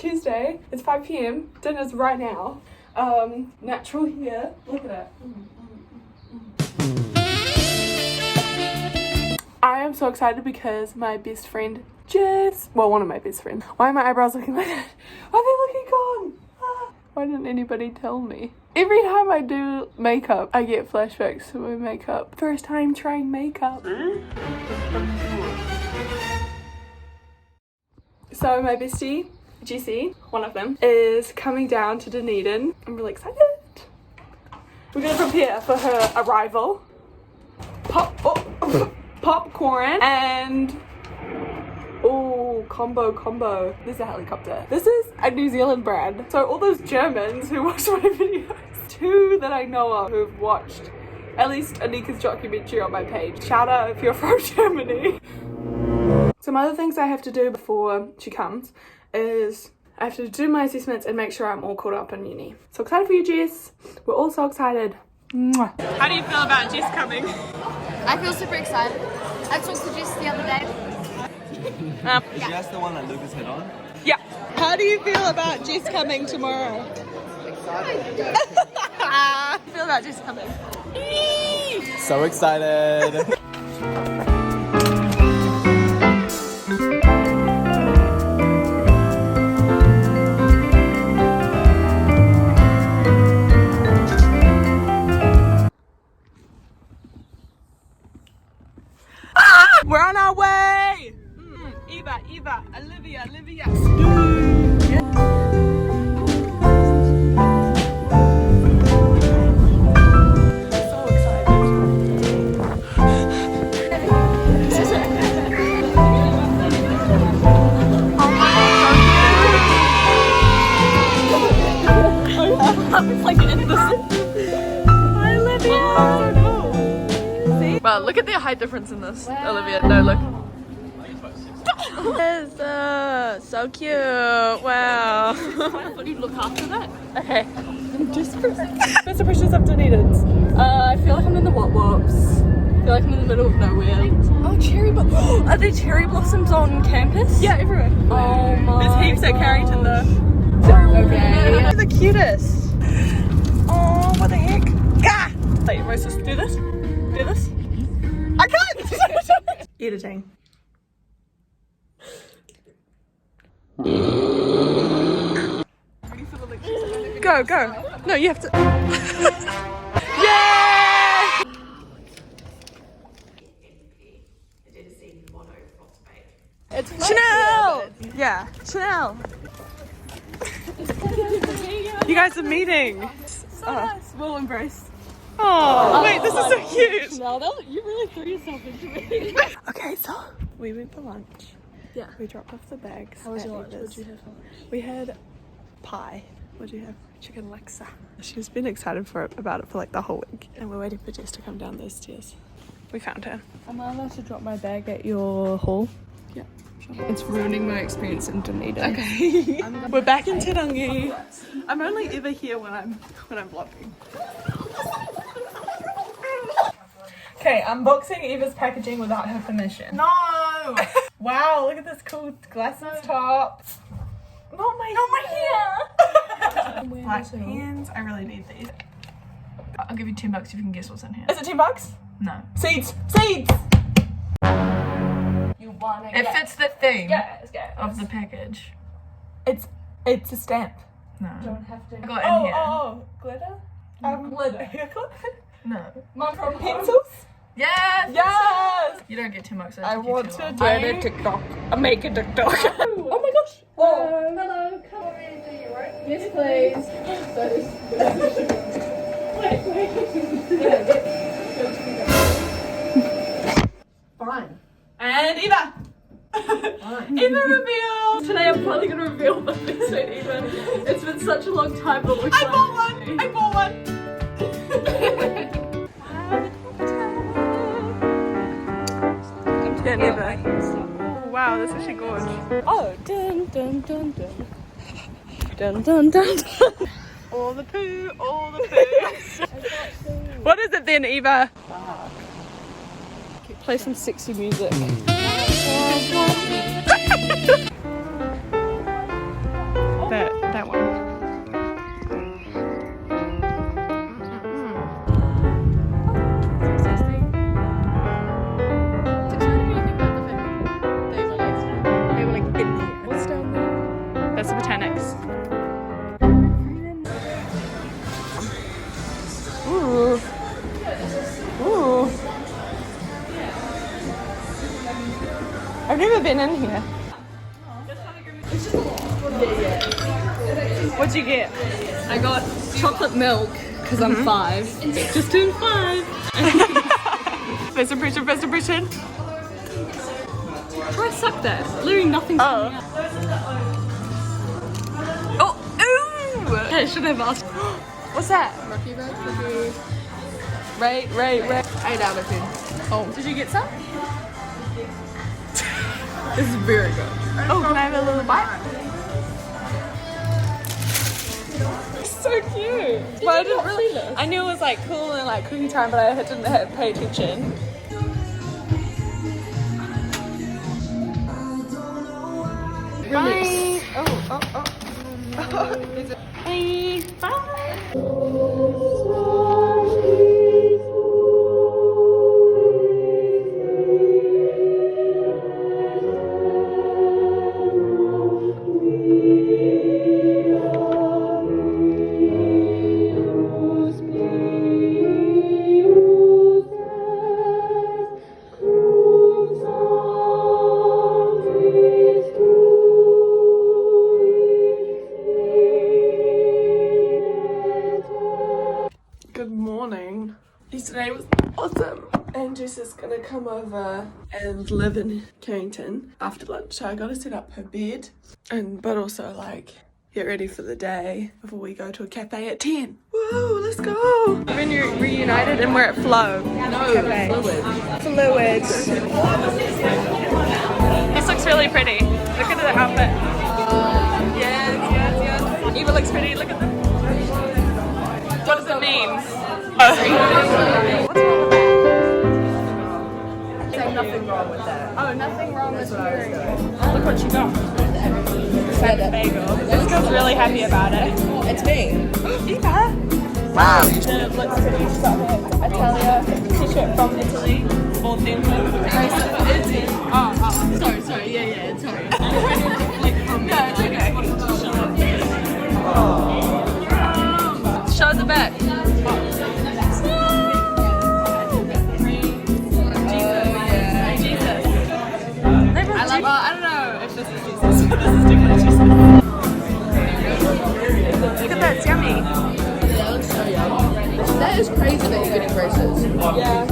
Tuesday. It's 5 p.m. Dinner's right now. Natural hair. Look at it. I am so excited because my best friend Jess, well, one of my best friends. Why are my eyebrows looking like that? Why are they looking gone? Why didn't anybody tell me? Every time I do makeup, I get flashbacks to my makeup. First time trying makeup. So my bestie, Jessie, one of them, is coming down to Dunedin. I'm really excited. We're gonna prepare for her arrival. Popcorn and combo. This is a helicopter. This is a New Zealand brand. So all those Germans who watch my videos, two that I know of who've watched at least Anika's documentary on my page. Shout out if you're from Germany. Some other things I have to do before she comes is I have to do my assessments and make sure I'm all caught up in uni. So excited for you, Jess. We're all so excited. Mwah. How do you feel about Jess coming? I feel super excited. I talked to Jess the other day. Is Jess the one that Lucas hit on? Yeah. How do you feel about Jess coming tomorrow? Excited. How do you feel about Jess coming? So excited. We're on our way! Eva, Olivia. So excited. It's like in the... Hi, Olivia! Wow, look at the height difference in this, wow. Olivia. No, look. Yes, so cute. Wow. You look after that. Okay. Just first impressions of Dunedin. I feel like I'm in the Wops. I feel like I'm in the middle of nowhere. Oh, cherry blossoms. Are there cherry blossoms on campus? Yeah, everywhere. Oh my. There's heaps at Carrington though. Okay. You're the cutest. Oh, what the heck? Gah! Wait, am I supposed to do this? Do this? I can't! Editing. Go. No, you have to. Yay! It's Chanel! Yeah, Chanel. You guys are meeting. So nice. We'll embrace. Oh, wait, this is so cute. No, you really threw yourself into me. Okay, so we went for lunch. Yeah. We dropped off the bags. How was your lunch? What did you have for lunch? We had pie. What did you have? Chicken laksa. She's been excited about it for like the whole week. And we're waiting for Jess to come down those stairs. We found her. Am I allowed to drop my bag at your hall? Yeah. Sure. It's ruining my experience in Dunedin. Okay. We're back in Tarangi. I'm only ever here when I'm vlogging. Okay, unboxing Eva's packaging without her permission. No! Wow, look at this cool glasses top. Not my hair! Black pens, I really need these. I'll give you $10 if you can guess what's in here. Is it $10? No. Seeds! You want it? It fits the theme of the package. It's a stamp. No. Don't have to. I got it in here. Oh, glitter? Glitter. No. Mom, from pencils? Yes! Yes! You don't get $10. I want to do a TikTok. Make a TikTok. Oh my gosh! Oh. Hello, come on in, do you right? Yes, please. Wait. Fine. And Eva! Fine. Eva reveal! Today I'm finally going to reveal my best friend Eva. It's been such a long time, but we're I bought one! Yeah, never. Oh, wow, that's actually gorgeous. Oh, dun dun dun dun. Dun dun dun dun. All the poo. What is it then, Eva? Okay, play some sexy music. Botanics. Ooh. Ooh. I've never been in here. What'd you get? I got chocolate milk because I'm 5. Just turned 5. First impression, first impression. I sucked at literally nothing. Oh. Oh, ooh! Okay, I should have asked. What's that? Rocky Road cookie. Right. 8 out of 10. Oh, did you get some? This is very good. Oh, can I have a little bite? So cute. Well, I didn't really. I knew it was like cool and like cookie time, but I didn't pay attention. Bye. Oh. Bye. Good morning. Yesterday was awesome. And Jess is gonna come over and live in Carrington after lunch. So I gotta set up her bed but also like get ready for the day before we go to a cafe at 10. Woo, let's go. We've been reunited and we're at Flow. Cafe. Fluid. This looks really pretty. Look at the outfit. Yes. Eva looks pretty. Look at the. What does it mean? What's wrong with that? Say nothing wrong with that. Oh, nothing wrong with hearing. Look what you got. Salmon bagel. This girl's really happy about it. It's me. Eva! Wow! It looks pretty. She's got her Italia t-shirt from Italy. Authentic. Sorry. Yeah, sorry. No, it's okay. Show the back. I don't know if this is Jesus, but this is definitely Jesus. Look at that, it's yummy. That looks so yummy. That is crazy that you're getting braces. Yeah.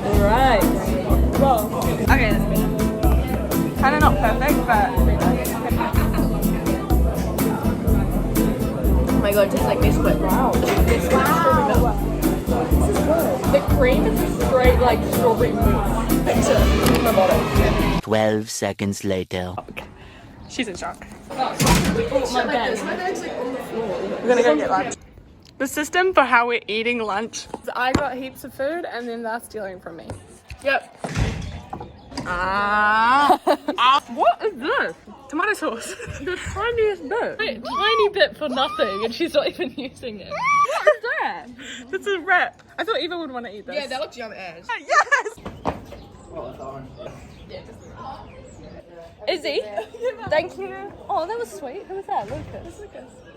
Alright. Well, okay, that's good. Kind of not perfect, but Oh my god, it tastes like Nesquik. Wow. This is good. The cream is straight like strawberry mousse. Thanks to my bottom. 12 seconds later. she's in shock. My bag's like on the floor. We're gonna go get lunch. The system for how we're eating lunch. I got heaps of food and then they're stealing from me. Yep. What is this? Tomato sauce. The tiniest bit. Wait, tiny bit for nothing and she's not even using it. What is that? This is wrap. I thought Eva would want to eat this. Yeah, that looks yummy as. Yes! Izzy, thank you. Oh, that was sweet. Who was that? Lucas.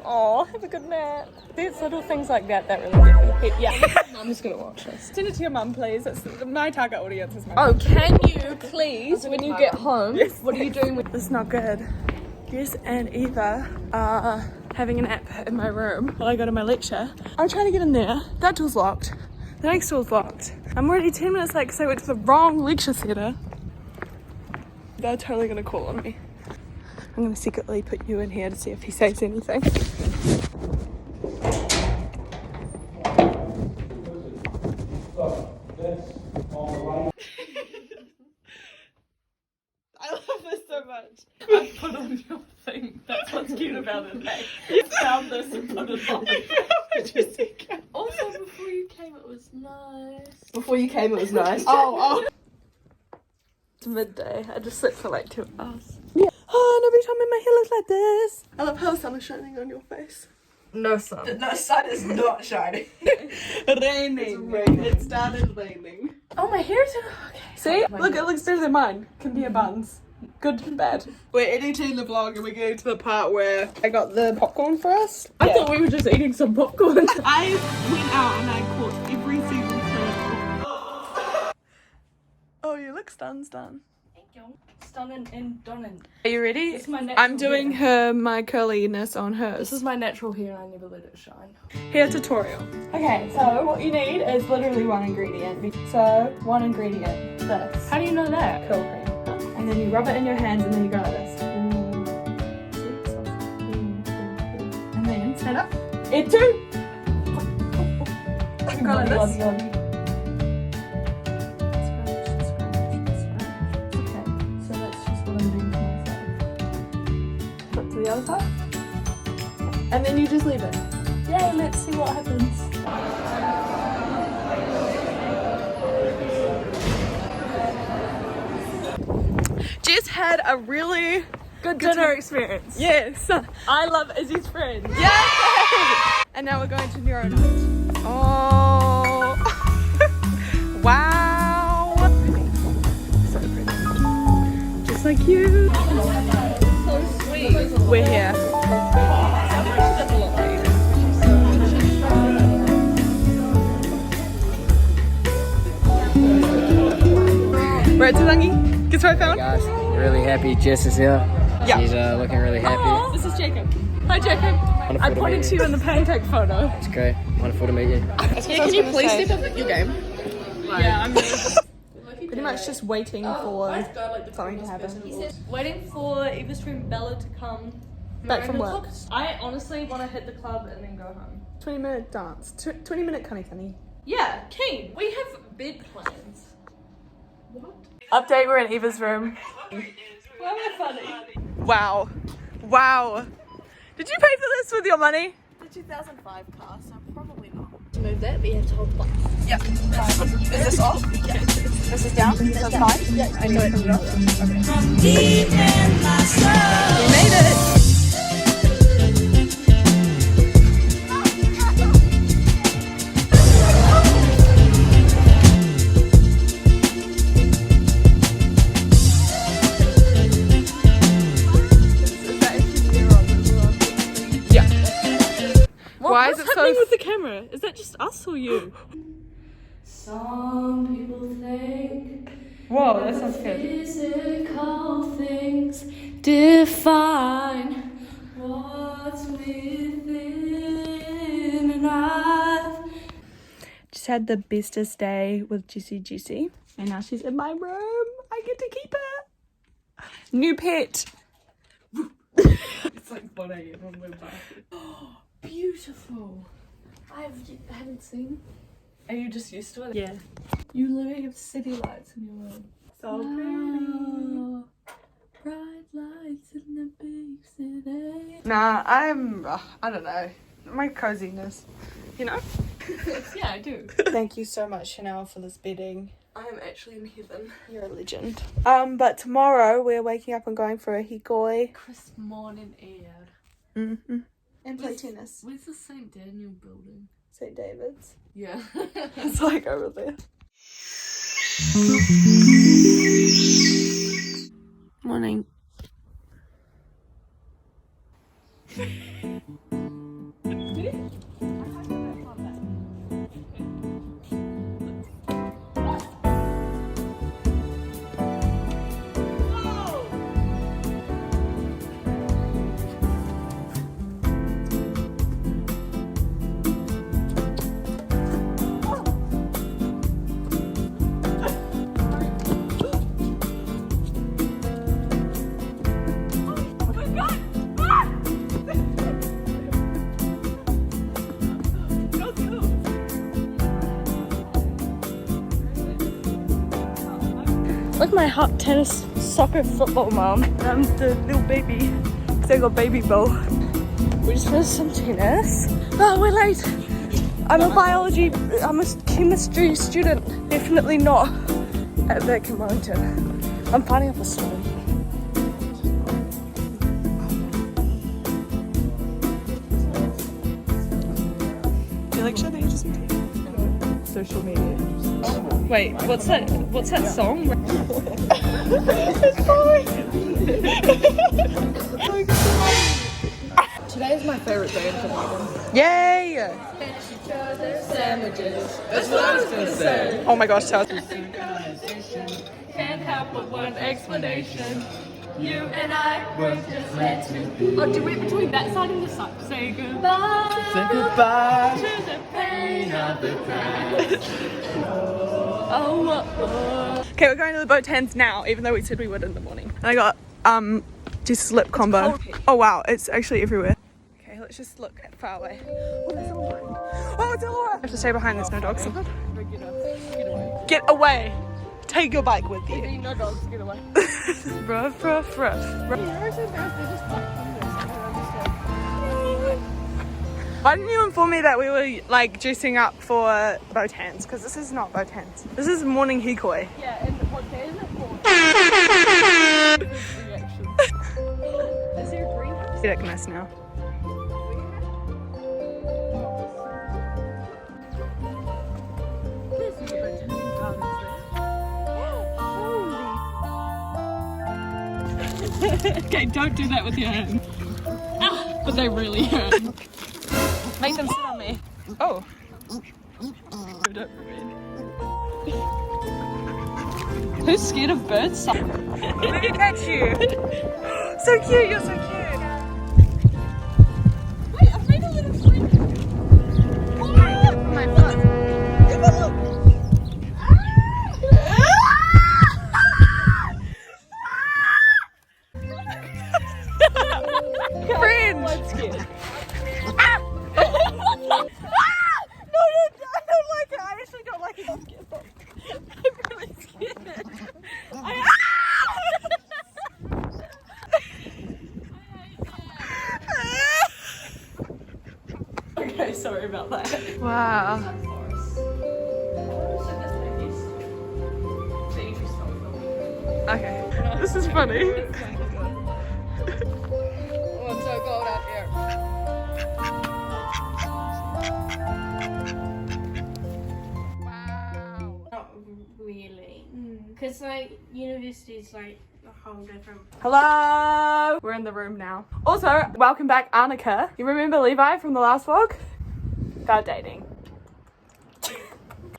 Oh, have a good nap. There's little things like that that really make me. Yeah. Mum's gonna watch this. Send it to your mum, please. It's my target audience is my Oh, mum. can you please, when you get home, Yes. what are you doing with This is not good. Jess and Eva are having a nap in my room while I go to my lecture. I'm trying to get in there. That door's locked. The next door's locked. I'm already 10 minutes late because I went to the wrong lecture theatre. They're totally gonna call on me. I'm gonna secretly put you in here to see if he says anything. I love this so much. I put on your thing. That's what's cute about it. Hey, you found this and put it on. How would you think? Also, before you came, it was nice. Before you came, it was nice. Oh. It's midday. I just slept for like 2 hours. Yeah. Oh, nobody told me my hair looks like this. I love how the sun is shining on your face. No sun. The sun is not shining. Raining. It started raining. Oh, my hair's okay. See? Look, it looks better than mine. Can be a buns. Good and bad. We're editing the vlog and we're getting to the part where I got the popcorn for us. I thought we were just eating some popcorn. I went out and I caught every single kernel. Oh, you look stunned. Thank you. Stunning and donning. Are you ready? This is my natural I'm doing my curliness on hers. This is my natural hair and I never let it shine. Hair tutorial. Okay, so what you need is literally one ingredient. So, one ingredient, this. How do you know that? Curl cream. And then you rub it in your hands and then you go like this. And then stand up. It too! You go like this. Okay, so that's just what I'm doing to myself. Flip to the other side. And then you just leave it. Yay, let's see what happens. Jess had a really good dinner experience. Yes. I love Izzy's friend. Yay! And now we're going to Neuro Night. Oh. Wow. So pretty. Just like you. So sweet. We're here. We're at Tulangi. Guess what I found? Guys, really happy Jess is here. Yeah. She's looking really happy. This is Jacob. Hi, Jacob. Wonderful I to pointed meet to you in the pancake photo. It's great. Wonderful to meet you. Can you please step up at your game? Yeah, I'm Pretty much just waiting for something to happen. waiting for Eva's friend Bella to come Back from work. I honestly want to hit the club and then go home. 20-minute dance. 20-minute cunny. Yeah, keen. We have bed plans. What? Update, we're in Eva's room. Why am I funny? Wow. Did you pay for this with your money? The 2005 car, so probably not. To move that, we have to hold the Yeah. Is this off? Yeah. This is down? This is fine? Yeah. I know it's not. We made it. Why is it so with the camera? Is that just us or you? Some people think Whoa, that sounds good. physical things define what's within, and I've Just had the bestest day with Jesse, and now she's in my room. I get to keep her. New pet. It's like 1 a.m. when we're back. Beautiful. I haven't seen. Are you just used to it? Yeah. You literally have city lights in your room. So Bright lights in the big city. Nah, I don't know. My coziness, you know? Yeah, I do. Thank you so much, Chanel, for this bedding. I am actually in heaven. You're a legend. But tomorrow we're waking up and going for a hikoi. Crisp morning air. Mm-hmm. And play tennis. Where's the St. Daniel building? St. David's. Yeah. It's like over there. Morning. Look at my hot tennis, soccer, football mom. I'm the little baby, because I got baby bowl. We just finished some tennis. Oh, we're late. I'm a chemistry student. Definitely not at the Wellington. I'm finding up a story. Do you like showing ages? Social media. Wait, what's that song? Today is my favorite day in Copenhagen. Yay! Sandwiches. That's what I was gonna say. Oh my gosh, tell us. Can't help but one explanation. You and I were just meant to be. Oh, do we between that side and this side? Say goodbye. Say goodbye To the pain of the past. Okay, we're going to the boat tents now, even though we said we would in the morning. And I got just lip combo. Oh wow, it's actually everywhere. Okay, let's just look far away. Oh, there's someone behind. Oh, it's Laura. I have to stay behind. There's no dogs. Get away. Take your bike with you. No dogs, get away. Ruff, ruff, ruff. Why didn't you inform me that we were like dressing up for boat hands? Because this is not boat hands. This is morning hikoi. Yeah, and what day is it for? Is there a greenhouse? Ridiculous now. Okay, don't do that with your hands. Ah, but they really hurt. Make them sit on me. Oh. Who's scared of birds? Look at you. So cute. You're so cute. Wait, I've made a little friend. Oh my foot. Friend. I'm scared. I actually don't like it. I'm really scared. Okay, sorry about that. Wow. Okay. This is funny. Oh, it's so cold out here. Not really. Because, like, university's, like, a whole different... Hello. We're in the room now. Also, welcome back, Annika. You remember Levi from the last vlog? They're dating.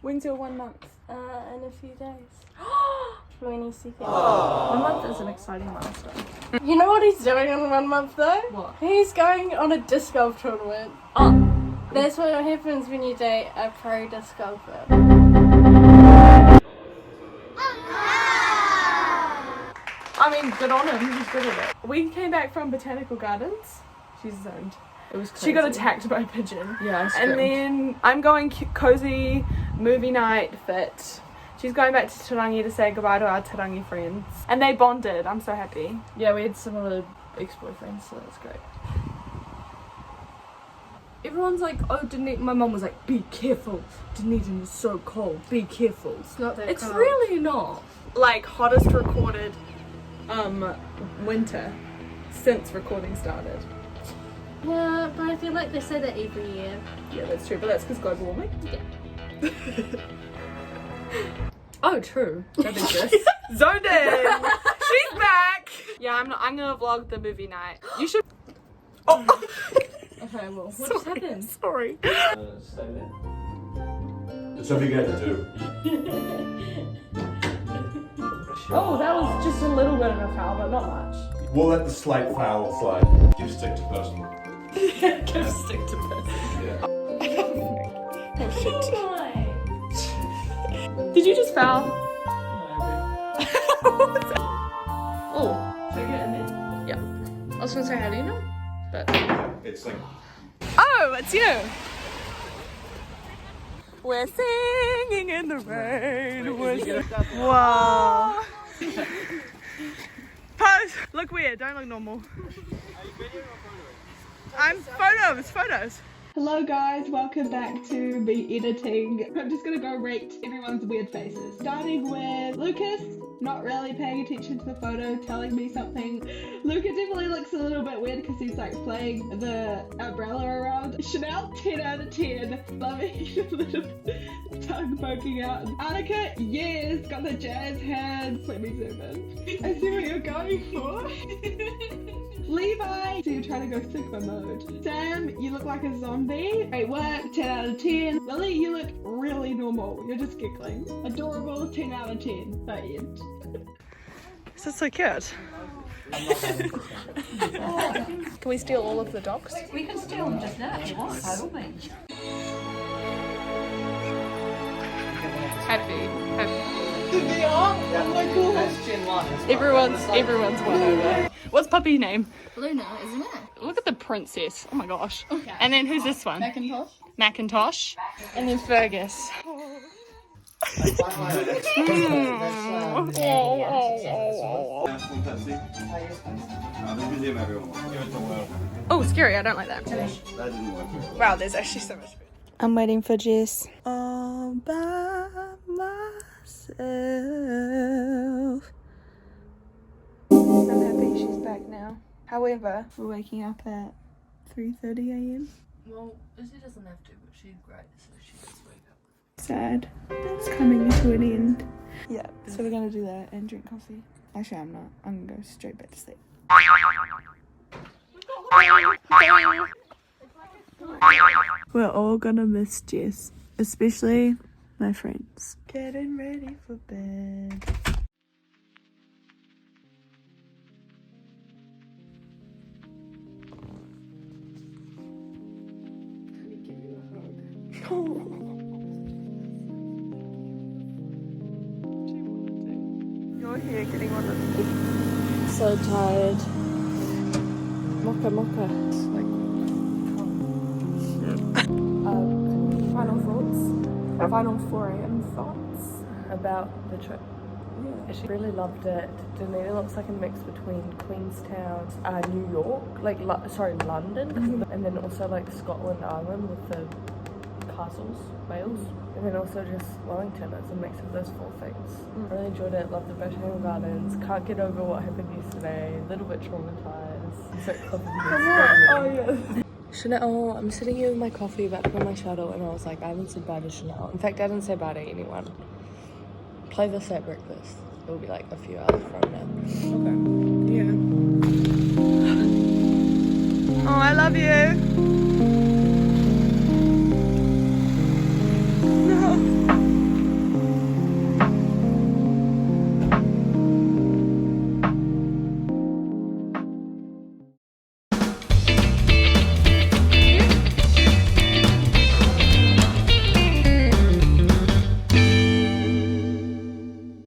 When's your 1 month? in a few days. 22nd. 1 month is an exciting milestone. You know what he's doing in 1 month, though? What? He's going on a disc golf tournament. Oh. That's what happens when you date a pro disc golfer. I mean, good on him. He's good at it. We came back from Botanical Gardens. She's zoned. It was crazy. She got attacked by a pigeon. Yeah, I And screamed. then I'm going cozy movie night fit. She's going back to Tarangi to say goodbye to our Tarangi friends. And they bonded. I'm so happy. Yeah, we had similar ex-boyfriends, so that's great. Everyone's like, oh, Dunedin. My mum was like, be careful. Dunedin is so cold. Be careful. It's not that It's cold. really not. Like, hottest recorded winter since recording started. Yeah, but I feel like they say that every year. Yeah, that's true. But that's because global warming. Oh, true. That exists. Zoned in. She's back. Yeah, I'm gonna vlog the movie night. You should. Oh. Okay, well, what just happened? Sorry. Stay there. It's something you have to do. Oh, that was just a little bit of a foul, but not much. We'll let the slight foul slide. You stick to personal. Go stick to this. Yeah. Did you just foul? Oh, Should I get in there? yeah. I was gonna say, how do you know? But It's like Oh, it's you. We're singing in the rain. Wow. Pose. Look weird. Don't look normal. I'm photos. Hello guys, welcome back to me editing. I'm just gonna go rate everyone's weird faces. Starting with Lucas, not really paying attention to the photo, telling me something. Luca definitely looks a little bit weird because he's like playing the umbrella around. Chanel, 10 out of 10. Loving a little tongue poking out. Annika, yes, got the jazz hands. Let me zoom in. I see what you're going for. Levi, so you're trying to go Sigma mode. Sam, you look like a zombie. Great work, 10 out of 10. Lily, you look really normal. You're just giggling. Adorable, 10 out of 10. The end. This is so cute. Can we steal all of the dogs? We can steal them just now if you want, by all means. Happy. Everyone's won over. What's puppy name? Luna, isn't it? Look at the princess. Oh my gosh. Okay. And then who's this one? Macintosh. Macintosh. And then Fergus. Oh, scary. I don't like that. Wow, there's actually so much food. I'm waiting for Jess. All by myself. I'm happy she's back now. However, we're waking up at 3:30 a.m. Well, Izzy doesn't have to, but she's great, so she does wake up. Sad. It's coming to an end. Yeah, so we're gonna do that and drink coffee. Actually, I'm not. I'm gonna go straight back to sleep. We're all gonna miss Jess, especially my friends. Getting ready for bed. You're here getting on with me. So tired. Mocha. Final thoughts? Final 4 a.m. thoughts about the trip. Yeah. She really loved it. Dunedin looks like a mix between Queenstown, New York, like London, and then also like Scotland, Ireland with the castles, Wales, and then also just Wellington. It's a mix of those 4 things. Really enjoyed it. Loved the botanical gardens. Can't get over what happened yesterday. A little bit traumatized. So Oh yeah. Chanel, I'm sitting here with my coffee about to go on my shuttle, and I was like, I haven't said bye to Chanel. In fact, I didn't say bye to anyone. Play this at breakfast. It'll be like a few hours from now. Okay. Yeah. Oh, I love you.